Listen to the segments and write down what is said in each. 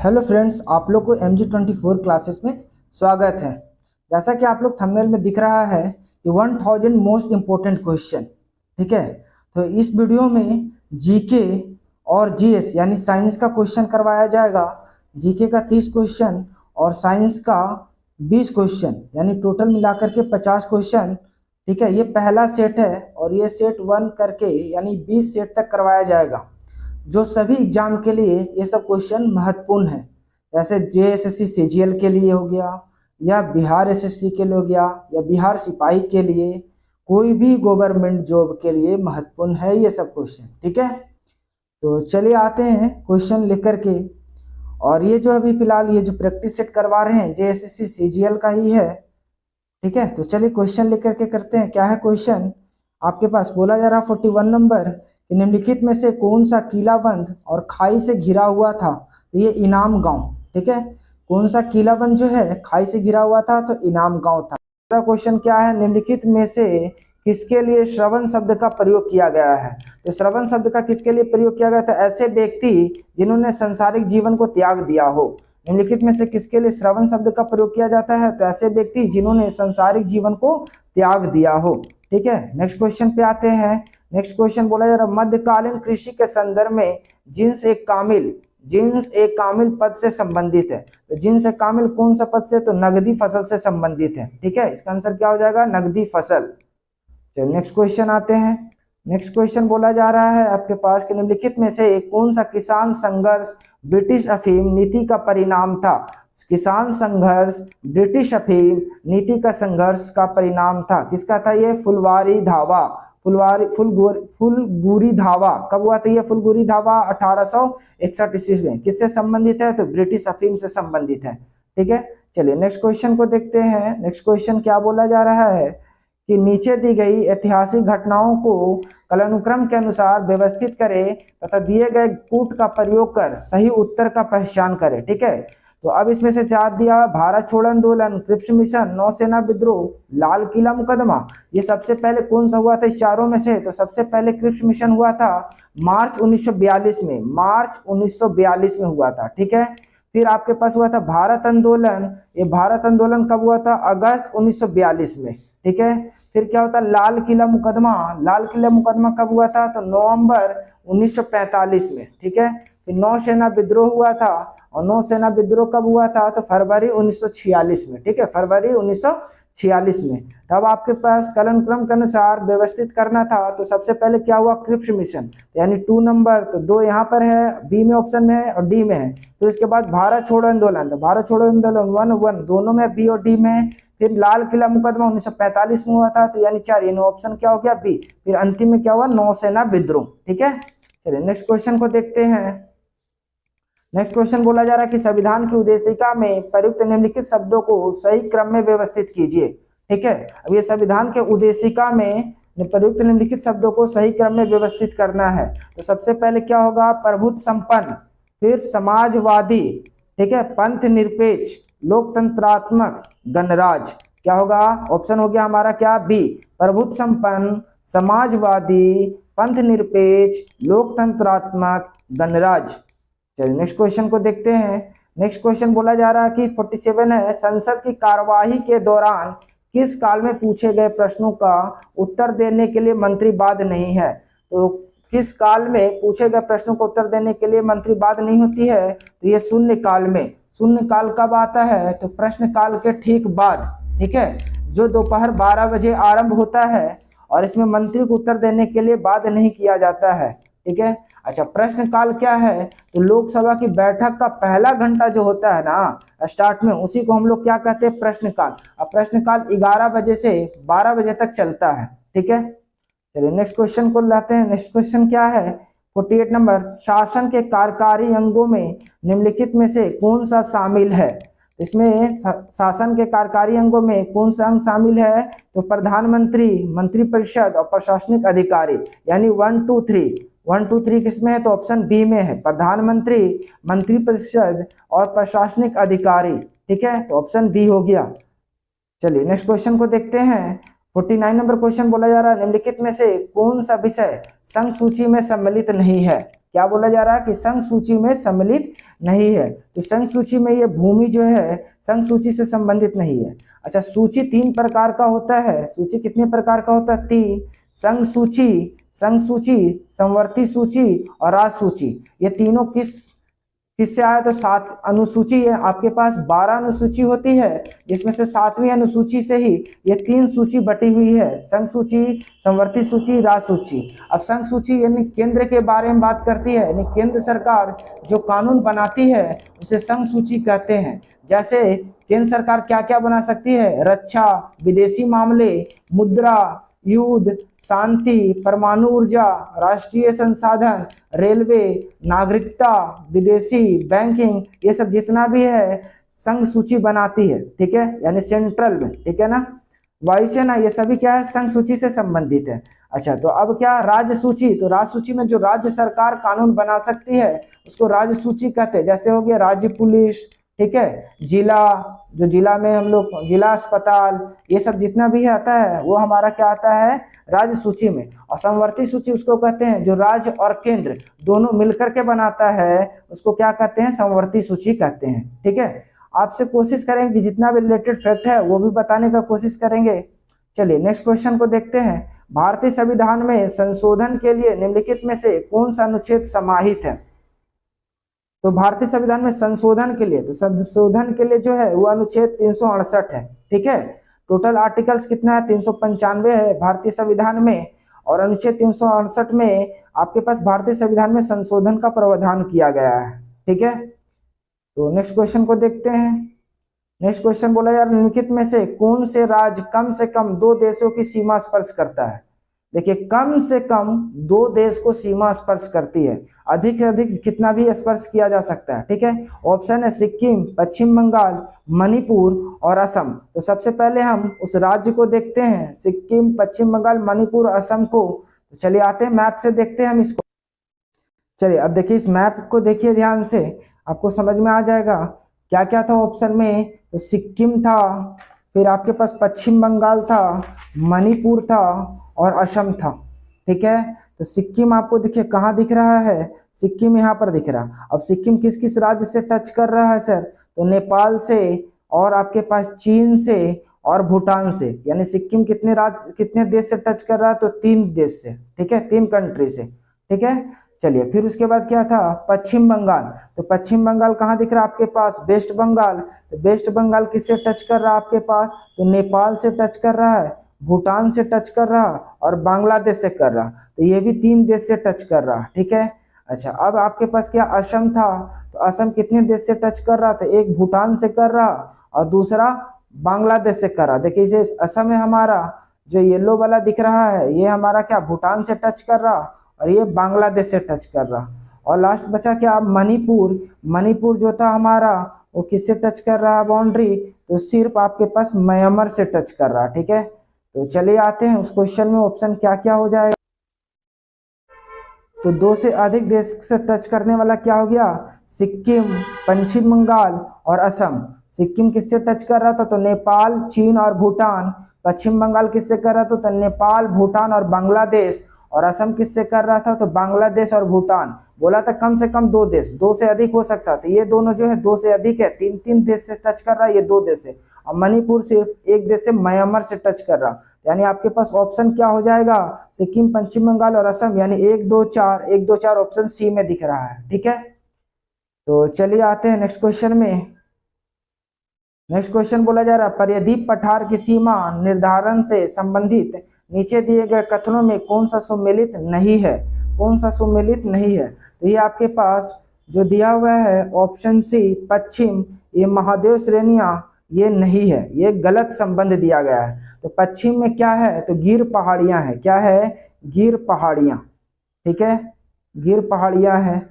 Hello friends, आप लोग को MG24 क्लासेस में स्वागत है। जैसा कि आप लोग थंबनेल में दिख रहा है कि 1000 मोस्ट इम्पोर्टेंट क्वेश्चन, ठीक है। तो इस वीडियो में जीके और जीएस यानी साइंस का क्वेश्चन करवाया जाएगा। जीके का 30 क्वेश्चन और साइंस का 20 क्वेश्चन, यानी टोटल मिलाकर के 50 क्वेश्चन, ठीक है। ये पहला सेट है और ये सेट 1 करके यानी 20 सेट तक करवाया जाएगा, जो सभी एग्जाम के लिए ये सब क्वेश्चन महत्वपूर्ण है। जैसे JSSC CGL के लिए हो गया, या बिहार SSC के लिए हो गया, या बिहार सिपाही के लिए, कोई भी गवर्नमेंट जॉब के लिए महत्वपूर्ण है ये सब क्वेश्चन, ठीक है। तो चलिए आते हैं क्वेश्चन लेकर के। और ये जो अभी फिलहाल ये जो प्रैक्टिस सेट करवा रहे हैं JSSC CGL का ही है, ठीक है। तो चलिए क्वेश्चन लेकर के करते हैं। क्या है क्वेश्चन आपके पास? बोला जा रहा 41 नंबर कि निम्नलिखित में से कौन सा किलाबंद और खाई से घिरा हुआ था? तो ये इनाम गांव, ठीक है। कौन सा किलाबंद जो है खाई से घिरा हुआ था? तो इनाम गांव था। दूसरा क्वेश्चन क्या है? निम्नलिखित में से किसके लिए श्रवण शब्द का प्रयोग किया गया है? तो श्रवण शब्द का किसके लिए प्रयोग किया गया? तो ऐसे व्यक्ति जिन्होंने संसारिक जीवन को त्याग दिया हो। निम्नलिखित में से किसके लिए श्रवण शब्द का प्रयोग किया जाता है? तो ऐसे व्यक्ति जिन्होंने सांसारिक जीवन को त्याग दिया हो, ठीक है। नेक्स्ट क्वेश्चन पे आते हैं। नेक्स्ट क्वेश्चन बोला जा रहा है मध्यकालीन कृषि के संदर्भ में जिन्स एक कामिल पद से संबंधित है। तो जिन्स एक कामिल कौन सा पद से? तो नगदी फसल से संबंधित है, ठीक है। इसका आंसर क्या हो जाएगा? नगदी फसल। चलिए नेक्स्ट क्वेश्चन आते हैं। नेक्स्ट क्वेश्चन बोला जा रहा है आपके पास कि निम्नलिखित में से कौन सा किसान संघर्ष ब्रिटिश अफीम नीति का परिणाम था? किसान संघर्ष ब्रिटिश अफीम नीति का संघर्ष का परिणाम था। किसका था ये? फुलवारी धावा। फुलगुरी धावा कब हुआ था? ये फुलगुरी धावा 1861 ईस्वी में। किससे संबंधित है? तो ब्रिटिश अफीम से संबंधित है, ठीक है। चलिए नेक्स्ट क्वेश्चन को देखते हैं। नेक्स्ट क्वेश्चन क्या बोला जा रहा है कि नीचे दी गई ऐतिहासिक घटनाओं को कालानुक्रम के अनुसार व्यवस्थित करें तथा दिए गए कूट का प्रयोग कर सही उत्तर का पहचान करें, ठीक है। तो अब इसमें से चार दिया: भारत छोड़ो आंदोलन, क्रिप्स मिशन, नौसेना विद्रोह, लाल किला मुकदमा। ये सबसे पहले कौन सा हुआ था इस चारों में से? तो सबसे पहले क्रिप्स मिशन हुआ था मार्च 1942 में। मार्च 1942 में हुआ था, ठीक है। फिर आपके पास हुआ था भारत आंदोलन। ये भारत आंदोलन कब हुआ था? अगस्त 1942 में, ठीक है। फिर क्या होता? लाल किला मुकदमा। लाल किला मुकदमा कब हुआ था? तो नवंबर 1945 में, ठीक है। फिर नौसेना विद्रोह हुआ था, और नौसेना विद्रोह कब हुआ था? तो फरवरी 1946 में, ठीक है। फरवरी 1946 में। तब आपके पास कालानुक्रम के अनुसार व्यवस्थित करना था, तो सबसे पहले क्या हुआ? क्रिप्स मिशन, यानी 2 नंबर। तो 2 यहाँ पर है, बी में ऑप्शन में है और डी में है। फिर इसके बाद भारत छोड़ो आंदोलन, तो भारत छोड़ो आंदोलन 1 दोनों में, बी और डी में। फिर लाल किला मुकदमा 1945 में हुआ था, तो यानी 4, यानी ऑप्शन क्या हो गया? बी। फिर अंतिम में क्या हुआ? नौसेना विद्रोह, ठीक है। चलिए नेक्स्ट क्वेश्चन को देखते हैं। नेक्स्ट क्वेश्चन बोला जा रहा है कि संविधान की उद्देशिका में प्रयुक्त निम्नलिखित शब्दों को सही क्रम में व्यवस्थित कीजिए, ठीक है। अब ये संविधान के उद्देशिका में प्रयुक्त निम्नलिखित शब्दों को सही क्रम में व्यवस्थित करना है। तो सबसे पहले क्या होगा? प्रभुत्व संपन्न, फिर समाजवादी, ठीक है, पंथ निरपेक्ष, लोकतंत्रात्मक, गणराज। क्या होगा? ऑप्शन हो गया हमारा क्या? बी। प्रभुत्व संपन्न, समाजवादी, पंथ निरपेक्ष, लोकतंत्रात्मक, गणराज। चलिए नेक्स्ट क्वेश्चन को देखते हैं। नेक्स्ट क्वेश्चन बोला जा रहा है कि 47 है, संसद की कार्यवाही के दौरान किस काल में पूछे गए प्रश्नों का उत्तर देने के लिए मंत्री बाध्य नहीं है? तो किस काल में पूछे गए प्रश्नों को उत्तर देने के लिए मंत्री बाध्य नहीं होती है? तो ये शून्य काल में। शून्य काल कब आता है? तो प्रश्न काल के ठीक बाद, ठीक है, जो दोपहर 12 बजे आरंभ होता है, और इसमें मंत्री को उत्तर देने के लिए बाध्य नहीं किया जाता है, ठीक है। अच्छा, प्रश्न काल क्या है? तो लोकसभा की बैठक का पहला घंटा जो होता है ना स्टार्ट में, उसी को हम लोग क्या कहते हैं? प्रश्न काल। अब प्रश्न काल 11 बजे से 12 बजे तक चलता है, ठीक है। चलिए नेक्स्ट क्वेश्चन को लाते हैं। नेक्स्ट क्वेश्चन क्या है? 48 नंबर, शासन के कार्यकारी अंगों में निम्नलिखित में से कौन सा शामिल है? इसमें शासन के कार्यकारी अंगों में कौन सा अंग शामिल है? तो प्रधानमंत्री, मंत्रिपरिषद और प्रशासनिक अधिकारी, यानी 1 2 3। 1 2 3 किसमें है? तो ऑप्शन बी में है, प्रधानमंत्री, मंत्रिपरिषद और प्रशासनिक अधिकारी, ठीक है। तो ऑप्शन बी हो गया। चलिए नेक्स्ट क्वेश्चन को देखते हैं। 49 नंबर क्वेश्चन बोला जा रहा है निम्नलिखित में से कौन सा विषय संघ सूची में सम्मिलित नहीं है? क्या बोला जा रहा है कि संघ सूची में सम्मिलित नहीं है। तो संघ सूची में ये भूमि जो है संघ सूची से संबंधित नहीं है। अच्छा, सूची 3 प्रकार का होता है। सूची कितने प्रकार का होता है? 3। संघ सूची, समवर्ती सूची और राज सूची। ये तीनों किससे आया? तो 7 अनुसूची है आपके पास, 12 अनुसूची होती है, जिसमें से 7वीं अनुसूची से ही ये 3 सूची बटी हुई है, संघ सूची, समवर्ती सूची, राज सूची। अब संघ सूची यानी केंद्र के बारे में बात करती है, यानी केंद्र सरकार जो कानून बनाती है उसे संघ सूची कहते हैं। जैसे केंद्र सरकार क्या क्या बना सकती है? रक्षा, विदेशी मामले, मुद्रा, युद्ध, शांति, परमाणु ऊर्जा, राष्ट्रीय संसाधन, रेलवे, नागरिकता, विदेशी, बैंकिंग, ये सब जितना भी है संघ सूची बनाती है, ठीक है, यानी सेंट्रल में, ठीक है ना। वायुसेना, ये सभी क्या है? संघ सूची से संबंधित है। अच्छा, तो अब क्या राज्य सूची? तो राज्य सूची में जो राज्य सरकार कानून बना सकती है उसको राज्य सूची कहते हैं। जैसे हो गया राज्य पुलिस, ठीक है, जिला, जो जिला में हम लोग जिला अस्पताल, ये सब जितना भी आता है वो हमारा क्या आता है? राज्य सूची में। और समवर्ती सूची उसको कहते हैं जो राज्य और केंद्र दोनों मिलकर के बनाता है, उसको क्या कहते हैं? समवर्ती सूची कहते हैं, ठीक है। आपसे कोशिश करेंगे कि जितना भी रिलेटेड फैक्ट है वो भी बताने का कोशिश करेंगे। चलिए नेक्स्ट क्वेश्चन को देखते हैं। भारतीय संविधान में संशोधन के लिए निम्नलिखित में से कौन सा अनुच्छेद समाहित है? तो भारतीय संविधान में संशोधन के लिए, तो संशोधन के लिए जो है वो अनुच्छेद 368 है, ठीक है। टोटल आर्टिकल्स कितना है? 395 है भारतीय संविधान में, और अनुच्छेद 368 में आपके पास भारतीय संविधान में संशोधन का प्रावधान किया गया है, ठीक है। तो नेक्स्ट क्वेश्चन को देखते हैं। नेक्स्ट क्वेश्चन बोला यार, निम्नलिखित में से कौन से राज्य कम से कम 2 देशों की सीमा स्पर्श करता है? देखिए, कम से कम 2 देश को सीमा स्पर्श करती है, अधिक से अधिक कितना भी स्पर्श किया जा सकता है, ठीक है। ऑप्शन है सिक्किम, पश्चिम बंगाल, मणिपुर और असम। तो सबसे पहले हम उस राज्य को देखते हैं, सिक्किम, पश्चिम बंगाल, मणिपुर, असम को। तो चलिए आते हैं मैप से देखते हैं हम इसको। चलिए अब देखिए, इस मैप को देखिए ध्यान से, आपको समझ में आ जाएगा क्या क्या था ऑप्शन में। तो सिक्किम था, फिर आपके पास पश्चिम बंगाल था, मणिपुर था और असम था, ठीक है। तो सिक्किम आपको देखिए कहाँ दिख रहा है? सिक्किम यहाँ पर दिख रहा। अब सिक्किम किस किस राज्य से टच कर रहा है सर? तो नेपाल से, और आपके पास चीन से और भूटान से। यानी सिक्किम कितने राज्य, कितने देश से टच कर रहा है? तो 3 देश से, ठीक है, 3 कंट्री से, ठीक है। चलिए फिर उसके बाद क्या था? पश्चिम बंगाल। तो पश्चिम बंगाल कहाँ दिख रहा है आपके पास? वेस्ट बंगाल। तो वेस्ट बंगाल किससे टच कर रहा है आपके पास? तो नेपाल से टच कर रहा है, भूटान से टच कर रहा और बांग्लादेश से कर रहा। तो ये भी 3 देश से टच कर रहा, ठीक है। अच्छा, अब आपके पास क्या असम था? तो असम कितने देश से टच कर रहा था? एक भूटान से कर रहा और दूसरा बांग्लादेश से कर रहा। देखिए इसे असम है हमारा, जो येलो वाला दिख रहा है ये हमारा क्या भूटान से टच कर रहा और ये बांग्लादेश से टच कर रहा। और लास्ट बचा क्या? मणिपुर। मणिपुर जो था हमारा वो किससे टच कर रहा बाउंड्री? तो सिर्फ आपके पास म्यांमार से टच कर रहा, ठीक है। तो चलिए आते हैं उस क्वेश्चन में, ऑप्शन क्या क्या हो जाएगा। तो 2 से अधिक देश से टच करने वाला क्या हो गया? सिक्किम, पश्चिम बंगाल और असम। सिक्किम किससे टच कर रहा था? तो नेपाल, चीन और भूटान। पश्चिम बंगाल किससे कर रहा था? तो नेपाल, भूटान और बांग्लादेश। और असम किससे कर रहा था? तो बांग्लादेश और भूटान। बोला था कम से कम 2 देश, 2 से अधिक हो सकता था। ये दोनों जो है 2 से अधिक है, 3 देश से टच कर रहा है, ये 2 देश से। और मणिपुर सिर्फ एक देश से, म्यांमार से टच कर रहा। यानी आपके पास ऑप्शन क्या हो जाएगा? सिक्किम, पश्चिम बंगाल और असम। यानी 1 2 4, 1 2 4 ऑप्शन सी में दिख रहा है, ठीक है। तो चलिए आते हैं नेक्स्ट क्वेश्चन में। नेक्स्ट क्वेश्चन बोला जा रहा है, परिधि पठार की सीमा निर्धारण से संबंधित नीचे दिए गए कथनों में कौन सा सुमेलित नहीं है? कौन सा सुमेलित नहीं है? तो ये आपके पास जो दिया हुआ है ऑप्शन सी, पश्चिम, ये महादेव श्रेणियां, ये नहीं है, ये गलत संबंध दिया गया है। तो पश्चिम में क्या है? तो गिर पहाड़ियां है। क्या है? गिर पहाड़ियां, ठीक है, गिर पहाड़ियां है।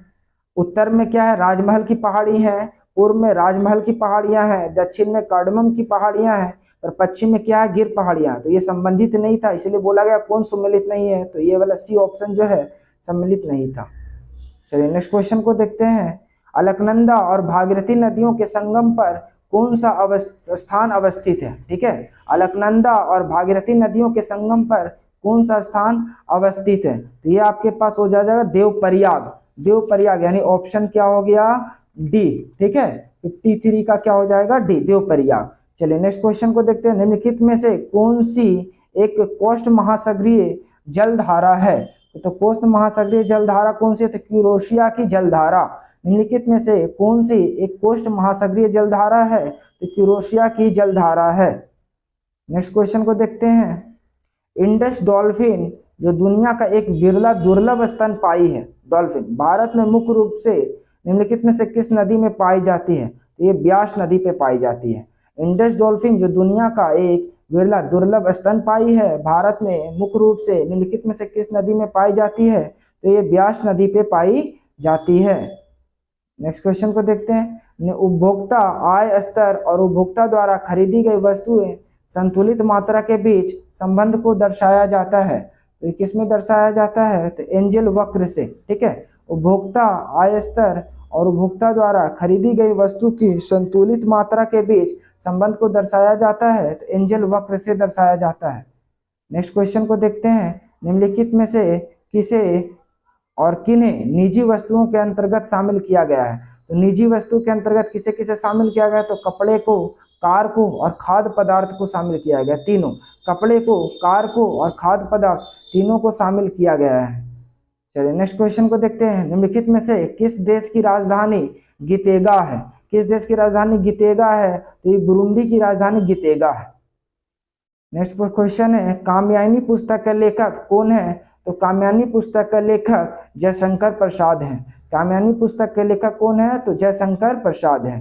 उत्तर में क्या है? राजमहल की पहाड़ी है। पूर्व में राजमहल की पहाड़ियां हैं, दक्षिण में कार्डमम की पहाड़ियां हैं, और पश्चिम में क्या है? गिर पहाड़ियां। तो ये संबंधित नहीं था, इसलिए बोला गया कौन सम्मिलित नहीं है? तो ये वाला सी ऑप्शन जो है सम्मिलित नहीं था। चलिए नेक्स्ट क्वेश्चन को देखते हैं। अलकनंदा और भागीरथी नदियों के संगम पर कौन सा स्थान अवस्थित है? ठीक है, अलकनंदा और भागीरथी नदियों के संगम पर कौन सा स्थान अवस्थित है? तो ये आपके पास हो जाएगा देवप्रयाग। देवप्रयाग, यानी ऑप्शन क्या हो गया, डी। ठीक है, 53 का क्या हो जाएगा, डी, देवप्रयाग। चलिए नेक्स्ट क्वेश्चन को देखते हैं। निम्नलिखित में से कौन सी एक कोस्ट महासागरीय जलधारा है? तो कोस्ट महासागरीय जलधारा कौन सी है? तो क्यूरोशिया की जलधारा। निम्नलिखित में से कौन सी एक कोस्ट महासागरीय जलधारा है? तो क्यूरोशिया की जलधारा है। नेक्स्ट क्वेश्चन को देखते हैं। इंडस डॉल्फिन जो दुनिया का एक बिरला दुर्लभ स्तनपायी है डॉल्फिन, भारत में मुख्य रूप से निम्नलिखित में से किस नदी में पाई जाती है? तो ये ब्यास नदी पे पाई जाती है। इंडस डॉल्फिन जो दुनिया का एक बिरला दुर्लभ स्तनपायी है, भारत में मुख्य रूप से निम्नलिखित में से किस नदी में पाई जाती है? तो ये ब्यास नदी पे पाई जाती है। नेक्स्ट क्वेश्चन को देखते हैं। उपभोक्ता आय स्तर और उपभोक्ता द्वारा खरीदी गई वस्तुएं संतुलित मात्रा के बीच संबंध को दर्शाया जाता है। तो ये किस में दर्शाया जाता है? तो एंजल वक्र से। ठीक है, उपभोक्ता आय स्तर और उपभोक्ता द्वारा खरीदी गई वस्तु की संतुलित मात्रा के बीच संबंध को दर्शाया जाता है, तो एंजल वक्र से दर्शाया जाता है। नेक्स्ट क्वेश्चन को देखते हैं। निम्नलिखित में से किसे और किन्हें निजी वस्तुओं के अंतर्गत शामिल किया गया है? तो निजी वस्तु के अंतर्गत किसे किसे शामिल किया गया? तो कपड़े को, कार को और खाद्य पदार्थ को शामिल किया गया। तीनों, कपड़े को, कार को और खाद्य पदार्थ तीनों को शामिल किया गया है। चलिए नेक्स्ट क्वेश्चन को देखते हैं। निम्नलिखित में से किस देश की राजधानी गितेगा है? किस देश की राजधानी गितेगा है? तो ये बुरुंडी की राजधानी गितेगा है। नेक्स्ट क्वेश्चन है, कामयानी पुस्तक का लेखक कौन है? तो कामयानी पुस्तक का लेखक जयशंकर प्रसाद है। कामयानी पुस्तक के लेखक कौन है? तो जयशंकर प्रसाद है।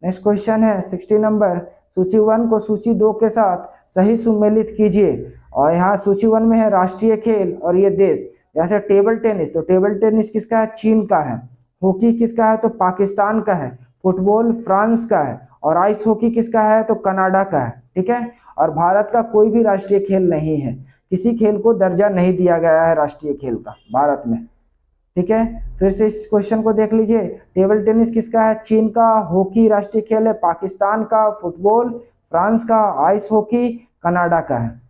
नेक्स्ट क्वेश्चन है 60 नंबर, सूची 1 को सूची 2 के साथ सही सुमेलित कीजिए। और यहाँ सूची 1 में है राष्ट्रीय खेल और ये देश, जैसे टेबल टेनिस, तो टेबल टेनिस किसका है? चीन का है। हॉकी किसका है? तो पाकिस्तान का है। फुटबॉल फ्रांस का है। और आइस हॉकी किसका है? तो कनाडा का है। ठीक है, और भारत का कोई भी राष्ट्रीय खेल नहीं है, किसी खेल को दर्जा नहीं दिया गया है राष्ट्रीय खेल का भारत में। ठीक है, फिर से इस क्वेश्चन को देख लीजिए। टेबल टेनिस किसका है? चीन का। हॉकी राष्ट्रीय खेल है पाकिस्तान का। फुटबॉल फ्रांस का। आइस हॉकी कनाडा का है।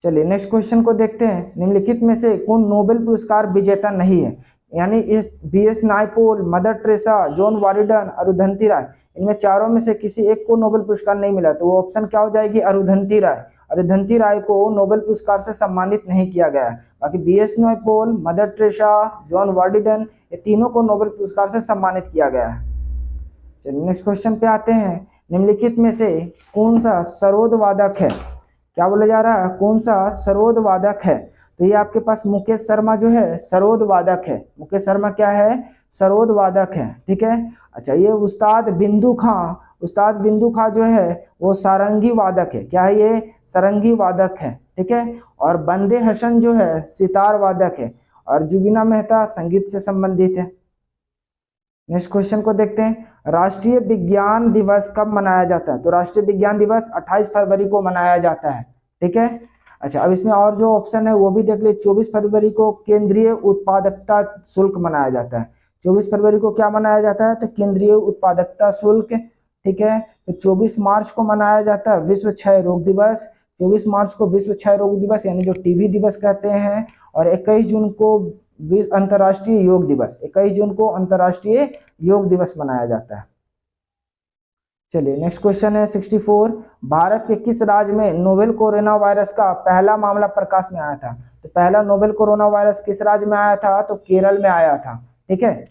चलिए नेक्स्ट क्वेश्चन को देखते हैं। निम्नलिखित में से कौन नोबेल पुरस्कार विजेता नहीं है? यानी इस B S. Naipaul, Mother Teresa, John वारिडन, अरुंधति राय, इनमें चारों में से किसी एक को नोबेल पुरस्कार नहीं मिला, तो वो ऑप्शन क्या हो जाएगी? अरुंधति राय। अरुंधति राय को नोबेल पुरस्कार से सम्मानित नहीं किया गया है। बाकी B S. Naipaul, Mother Teresa, John वारिडन, ये तीनों को नोबेल पुरस्कार से सम्मानित किया गया है। चलिए नेक्स्ट क्वेश्चन पे आते हैं। निम्नलिखित में से कौन सा सरोद वादक है? क्या बोला जा रहा है? कौन सा सरोद वादक है? तो ये आपके पास मुकेश शर्मा जो है सरोद वादक है। मुकेश शर्मा क्या है? सरोद वादक है। ठीक है, अच्छा ये उस्ताद बिंदु खां, उस्ताद बिंदु खां जो है वो सारंगी वादक है। क्या है ये? सारंगी वादक है। ठीक है, और बंदे हसन जो है सितार वादक है। और जुबीना मेहता संगीत से संबंधित है। नेक्स्ट क्वेश्चन को देखते हैं। राष्ट्रीय विज्ञान दिवस कब मनाया जाता है? तो राष्ट्रीय विज्ञान दिवस 28 फरवरी को मनाया जाता है। ठीक है, अच्छा अब इसमें और जो ऑप्शन है वो भी देख ले। 24 फरवरी को केंद्रीय उत्पादकता शुल्क मनाया जाता है। 24 फरवरी को क्या मनाया जाता है? तो केंद्रीय उत्पादकता शुल्क। ठीक है, तो 24 मार्च को मनाया जाता है विश्व क्षय रोग दिवस। 24 मार्च को विश्व क्षय रोग दिवस यानी जो टीबी दिवस कहते हैं। और 21 जून को अंतर्राष्ट्रीय योग दिवस, 21 जून को अंतर्राष्ट्रीय योग दिवस मनाया जाता है। चलिए नेक्स्ट क्वेश्चन है 64, भारत के किस राज्य में नोवेल कोरोना वायरस का पहला मामला प्रकाश में आया था? तो पहला नोवेल कोरोना वायरस किस राज्य में आया था? तो केरल में आया था। ठीक है,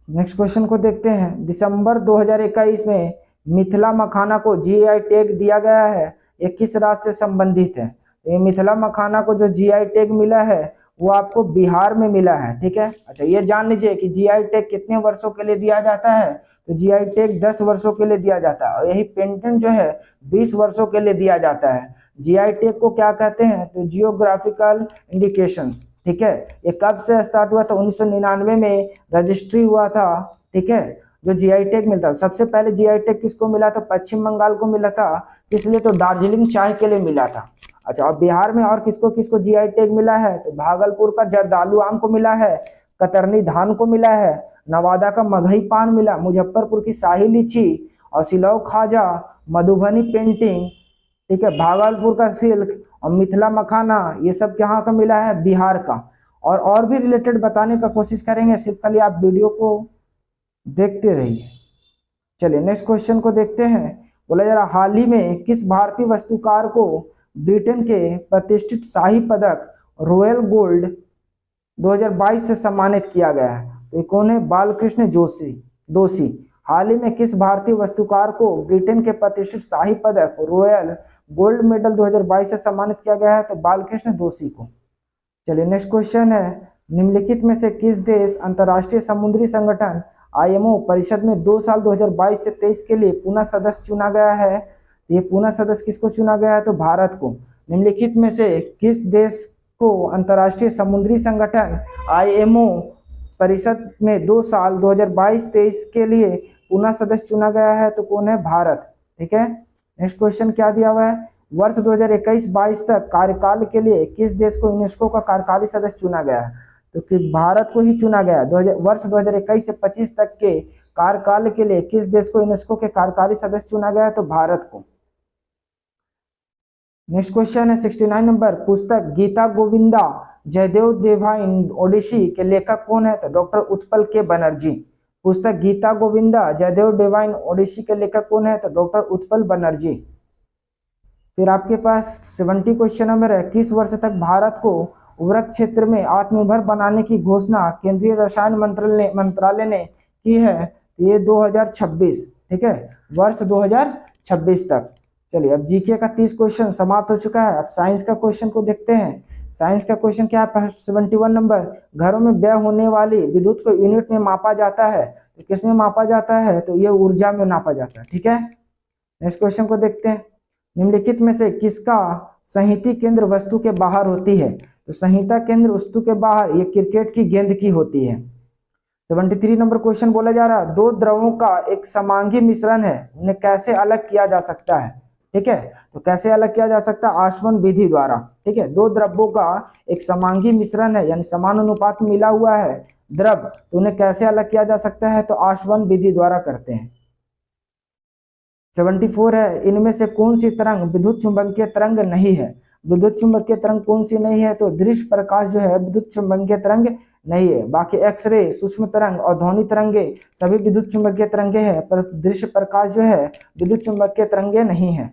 नेक्स्ट क्वेश्चन को देखते हैं। दिसंबर 2021 में मिथिला मखाना को जीआई टैग दिया गया है, ये किस राज्य से संबंधित है? ये मिथिला मखाना को जो जीआई टैग मिला है वो आपको बिहार में मिला है। ठीक है, अच्छा ये जान लीजिए कि जीआई टैग कितने वर्षों के लिए दिया जाता है? तो जीआई टैग 10 वर्षों के लिए दिया जाता है और यही पेटेंट जो है 20 वर्षों के लिए दिया जाता है। जीआई टैग को क्या कहते हैं? तो जियोग्राफिकल इंडिकेशंस। ठीक है, ये कब से स्टार्ट हुआ था? 1999 में रजिस्ट्री हुआ था। ठीक है, जो जीआई टैग मिलता है, सबसे पहले जीआई टैग किसको मिला था? पश्चिम बंगाल को मिला था। इसलिए तो दार्जिलिंग चाय के लिए मिला था। अच्छा, और बिहार में और किसको किसको जीआई टैग मिला है? तो भागलपुर का जर्दालू आम को मिला है, कतरनी धान को मिला है, नवादा का मगही पान मिला, मुजफ्फरपुर की शाही लीची और सिलौ खाजा, मधुबनी पेंटिंग। ठीक है, भागलपुर का सिल्क और मिथिला मखाना, ये सब कहाँ का मिला है? बिहार का। और भी रिलेटेड बताने का कोशिश करेंगे, सिर्फ खाली आप वीडियो को देखते रहिए। चलिए नेक्स्ट क्वेश्चन को देखते हैं। बोला जा रहा, हाल ही में किस भारतीय वास्तुकार को ब्रिटेन के प्रतिष्ठित शाही पदक रॉयल गोल्ड 2022 से सम्मानित किया गया है? तो ये कौन है? बालकृष्ण दोषी। हाल ही में किस भारतीय वास्तुकार को ब्रिटेन के प्रतिष्ठित शाही पदक रॉयल गोल्ड मेडल 2022 से सम्मानित किया गया है? तो बालकृष्ण दोषी को। चलिए नेक्स्ट क्वेश्चन है, निम्नलिखित में से किस देश अंतर्राष्ट्रीय समुद्री संगठन आईएमओ परिषद में 2 साल 2022 से 23 के लिए पुनः सदस्य चुना गया है? ये पुनः सदस्य किसको चुना गया है? तो भारत को। निम्नलिखित में से किस देश को अंतर्राष्ट्रीय समुद्री संगठन आईएमओ परिषद में 2 साल 2022-23 के लिए पुनः सदस्य चुना गया है? तो कौन है? भारत। ठीक है, नेक्स्ट क्वेश्चन क्या दिया हुआ है? वर्ष 2021-22 तक कार्यकाल के लिए किस देश को यूनेस्को का कार्यकारी सदस्य चुना गया है? तो कि भारत को ही चुना गया। वर्ष 2021 से 25 तक के कार्यकाल के लिए किस देश को यूनेस्को के कार्यकारी सदस्य चुना गया है? तो भारत को। नेक्स्ट क्वेश्चन है 69 नंबर, पुस्तक गीता गोविंदा जयदेव डिवाइन ओडिसी के लेखक कौन है? तो डॉक्टर उत्पल के बनर्जी। पुस्तक गीता गोविंदा जयदेव डिवाइन ओडिसी के लेखक कौन है? तो डॉक्टर उत्पल बनर्जी। फिर आपके पास 70 क्वेश्चन नंबर है, किस वर्ष तक भारत को उर्वरक क्षेत्र में आत्मनिर्भर बनाने की घोषणा केंद्रीय रसायन मंत्रालय ने की है? ये 2026। ठीक है, वर्ष 2026 तक। चलिए अब जीके का 30 क्वेश्चन समाप्त हो चुका है। अब साइंस का क्वेश्चन को देखते हैं। साइंस का क्वेश्चन क्या है? 71 नंबर, घरों में व्यय होने वाली विद्युत को यूनिट में मापा जाता है, तो किस में मापा जाता है? तो ये ऊर्जा में नापा जाता है। ठीक है, नेक्स्ट क्वेश्चन को देखते हैं। निम्नलिखित में से किसका संहिता केंद्र वस्तु के बाहर होती है? तो संहिता केंद्र वस्तु के बाहर ये क्रिकेट की गेंद की होती है। 73 नंबर क्वेश्चन बोला जा रहा है, दो द्रवों का एक समांगी मिश्रण है, उन्हें कैसे अलग किया जा सकता है? ठीक है, तो कैसे अलग किया जा सकता है? आसवन विधि द्वारा। ठीक है, दो द्रव्यों का एक समांगी मिश्रण है, यानी समान अनुपात में मिला हुआ है द्रव, तो उन्हें कैसे अलग किया जा सकता है? तो आसवन विधि द्वारा करते हैं। 74 है, इनमें से कौन सी तरंग विद्युत चुंबकीय तरंग नहीं है? विद्युत चुंबकीय तरंग कौन सी नहीं है? तो दृश्य प्रकाश जो है विद्युत चुंबकीय तरंग नहीं है। बाकी एक्सरे, सूक्ष्म तरंग और ध्वनि तरंगे सभी विद्युत चुंबकीय तरंगे हैं, पर दृश्य प्रकाश जो है विद्युत चुंबकीय तरंगे नहीं है।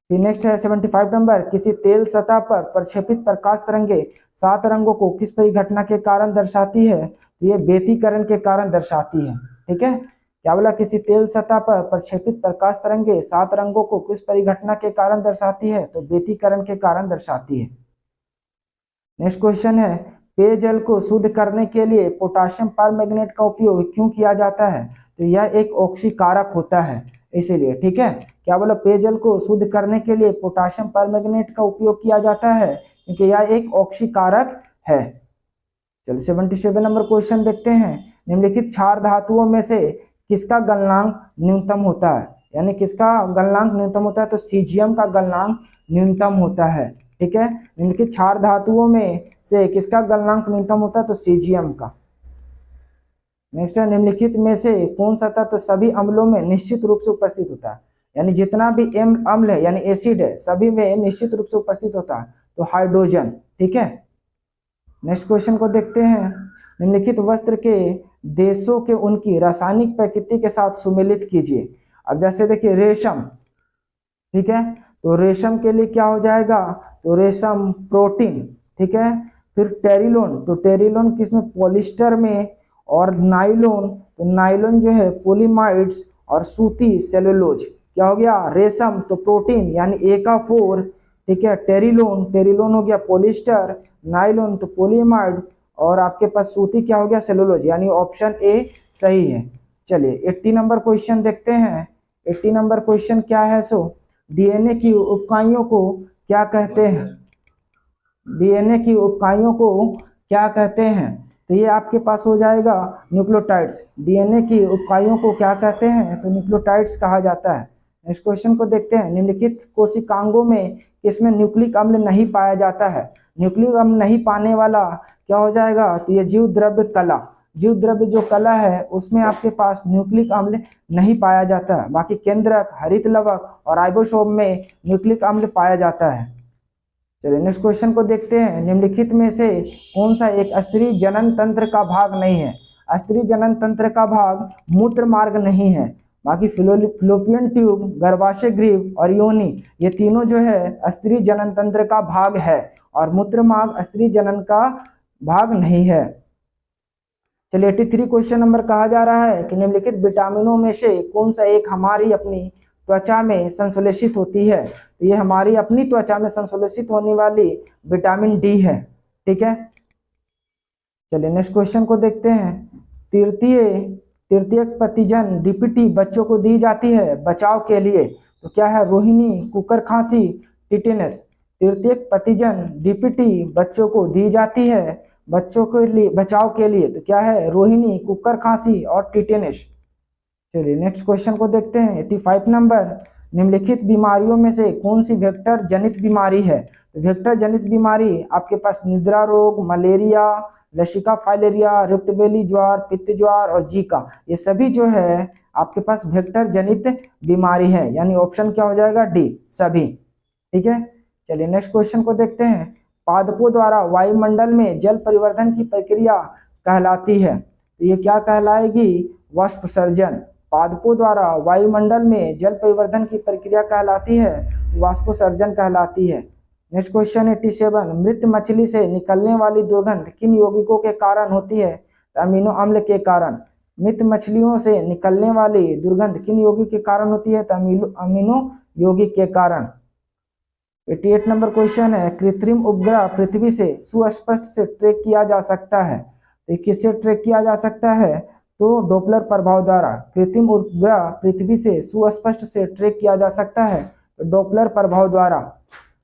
फिर नेक्स्ट है 75 नंबर, किसी तेल सतह पर प्रक्षेपित प्रकाश तरंगे 7 रंगों को किस परिघटना के कारण दर्शाती है? तो ये व्यतिकरण के कारण दर्शाती है। ठीक है, क्या बोला? किसी तेल सतह पर प्रक्षेपित प्रकाश तरंगे 7 रंगों को किस परिघटना के कारण दर्शाती है? तो व्यतिकरण के कारण दर्शाती है। नेक्स्ट क्वेश्चन है, पेयजल को शुद्ध करने के लिए पोटाशियम परमैंगनेट का उपयोग क्यों किया जाता है? तो यह एक ऑक्सीकारक होता है, इसीलिए। ठीक है, क्या बोला? पेयजल को शुद्ध करने के लिए पोटाशियम परमैंगनेट का उपयोग किया जाता है क्योंकि यह एक ऑक्सीकारक है। चलिए 77 नंबर क्वेश्चन देखते हैं। निम्नलिखित क्षार धातुओं में से किसका गलनांक न्यूनतम होता है? यानी किसका गलनांक न्यूनतम होता है? तो सीजियम का गलनांक न्यूनतम होता है। ठीक है, निम्नलिखित क्षार धातुओं में से किसका गलनांक न्यूनतम होता है? तो सीजियम का। नेक्स्ट है, निम्नलिखित में से कौन सा तत्व सभी अम्लों में निश्चित रूप से उपस्थित होता है? यानी जितना भी अम्ल है यानी एसिड है, सभी में निश्चित रूप से उपस्थित होता है, तो हाइड्रोजन। ठीक है, नेक्स्ट क्वेश्चन को देखते हैं। निम्नलिखित वस्त्र के देशों के उनकी रासायनिक प्रकृति के साथ सुमेलित कीजिए। अब जैसे देखिए रेशम, ठीक है, तो रेशम के लिए क्या हो जाएगा? तो रेशम प्रोटीन। ठीक है, फिर टेरिलोन, तो टेरिलोन किसमें? पॉलिस्टर में। और नाइलोन, तो नाइलोन जो है पॉलीमाइड्स। और सूती सेलुलोज। क्या हो गया? रेशम तो प्रोटीन यानी ए का 4। ठीक है, टेरिलोन, टेरिलोन हो गया पॉलिस्टर, नाइलोन तो पॉलीमाइड, और आपके पास सूती क्या हो गया? सेलुलोज, यानी ऑप्शन ए सही है। चलिए 80 नंबर क्वेश्चन देखते हैं। 80 नंबर क्वेश्चन क्या है? सो डीएनए की इकाइयों को क्या कहते हैं? डीएनए की इकाइयों को क्या कहते हैं? तो ये आपके पास हो जाएगा न्यूक्लियोटाइड्स। डीएनए की इकाइयों को क्या कहते हैं? तो न्यूक्लियोटाइड्स कहा जाता है। नेक्स्ट क्वेश्चन को देखते हैं। निम्नलिखित कोशिकांगों में किसमें न्यूक्लिक अम्ल नहीं पाया जाता है? न्यूक्लिक अम्ल नहीं पाने वाला क्या हो जाएगा? तो ये जीव द्रव्य कला, जीव द्रव्य जो कला है उसमें आपके पास न्यूक्लिक अम्ल नहीं पाया जाता है। बाकी केंद्रक, हरित लवक और राइबोसोम में न्यूक्लिक अम्ल पाया जाता है। चलिए नेक्स्ट क्वेश्चन को देखते हैं। निम्नलिखित में से कौन सा एक स्त्री जनन तंत्र का भाग नहीं है? स्त्री जनन तंत्र का भाग मूत्र मार्ग नहीं है। बाकी फिलोपियन ट्यूब, गर्भाशय ग्रीव और योनि, ये तीनों जो है स्त्री जनन तंत्र का भाग है और मूत्र मार्ग स्त्री जनन का भाग नहीं है। चलिए 83 क्वेश्चन नंबर कहा जा रहा है कि निम्नलिखित विटामिनों में से कौन सा एक हमारी अपनी त्वचा में संश्लेषित होती है? तो ये हमारी अपनी त्वचा में संश्लेषित होने वाली विटामिन डी है। ठीक है, चलिए नेक्स्ट क्वेश्चन को देखते हैं। तृतीय तृतीयक प्रतिजन डीपीटी बच्चों को दी जाती है बचाव के लिए, तो क्या है? रोहिणी, कुकर खांसी, टिटेनस। तृतीयक प्रतिजन डीपीटी बच्चों को दी जाती है बच्चों के लिए बचाव के लिए, तो क्या है? रोहिणी, कुकर खांसी और टिटेनस। चलिए नेक्स्ट क्वेश्चन को देखते हैं। 85 नंबर, निम्नलिखित बीमारियों में से कौन सी वेक्टर जनित बीमारी है? तो वेक्टर जनित बीमारी आपके पास निद्रा रोग, मलेरिया, लसिका फाइलेरिया, रिफ्ट वैली ज्वार, पित्त ज्वार और जीका, ये सभी जो है आपके पास वेक्टर जनित बीमारी है, यानी ऑप्शन क्या हो जाएगा? डी, सभी। ठीक है, चलिए नेक्स्ट क्वेश्चन को देखते हैं। पादपों द्वारा वायुमंडल में जल परिवर्धन की प्रक्रिया कहलाती है, तो ये क्या कहलाएगी? वाष्पोत्सर्जन। पादपों द्वारा वायुमंडल में जल परिवर्धन की प्रक्रिया कहलाती है, वाष्पोत्सर्जन कहलाती है। नेक्स्ट क्वेश्चन 87, मृत मछली से निकलने वाली दुर्गंध किन यौगिकों के कारण होती है? अमीनो अम्ल के कारण। मृत मछलियों से निकलने वाली दुर्गंध किन यौगिक के कारण होती है? तो अमीनो यौगिक के कारण। 88 नंबर क्वेश्चन है, कृत्रिम उपग्रह पृथ्वी से सुस्पष्ट से ट्रैक किया जा सकता है, तो किससे ट्रैक किया जा सकता है? तो डॉपलर प्रभाव द्वारा। कृत्रिम उपग्रह पृथ्वी से सुस्पष्ट से ट्रैक किया जा सकता है, तो डॉपलर प्रभाव द्वारा।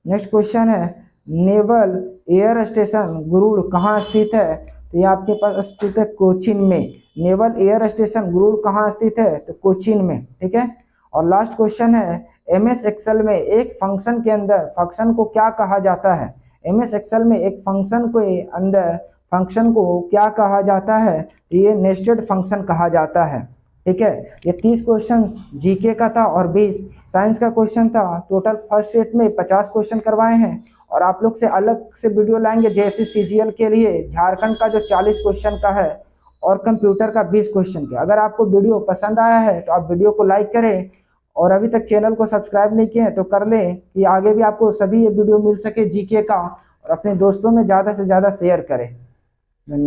नेक्स्ट क्वेश्चन है, नेवल एयर स्टेशन गुरुड़ कहाँ स्थित है? तो ये आपके पास स्थित है कोचीन में। नेवल एयर स्टेशन गुरुड़ कहाँ स्थित है? तो कोचीन में। ठीक है, और लास्ट क्वेश्चन है, एमएस एक्सेल में एक फंक्शन के अंदर फंक्शन को क्या कहा जाता है? एमएस एक्सेल में एक फंक्शन के अंदर फंक्शन को क्या कहा जाता है? ये नेस्टेड फंक्शन कहा जाता है। ठीक है, ये 30 क्वेश्चन जीके का था और 20 साइंस का क्वेश्चन था। टोटल फर्स्ट सेट में 50 क्वेश्चन करवाए हैं और आप लोग से अलग से वीडियो लाएंगे जैसे सीजीएल के लिए झारखंड का जो 40 क्वेश्चन का है और कंप्यूटर का 20 क्वेश्चन का। अगर आपको वीडियो पसंद आया है तो आप वीडियो को लाइक करें और अभी तक चैनल को सब्सक्राइब नहीं किए हैं तो कर लें कि आगे भी आपको सभी ये वीडियो मिल सके जीके का, और अपने दोस्तों में ज़्यादा से ज़्यादा शेयर करें। धन्यवाद।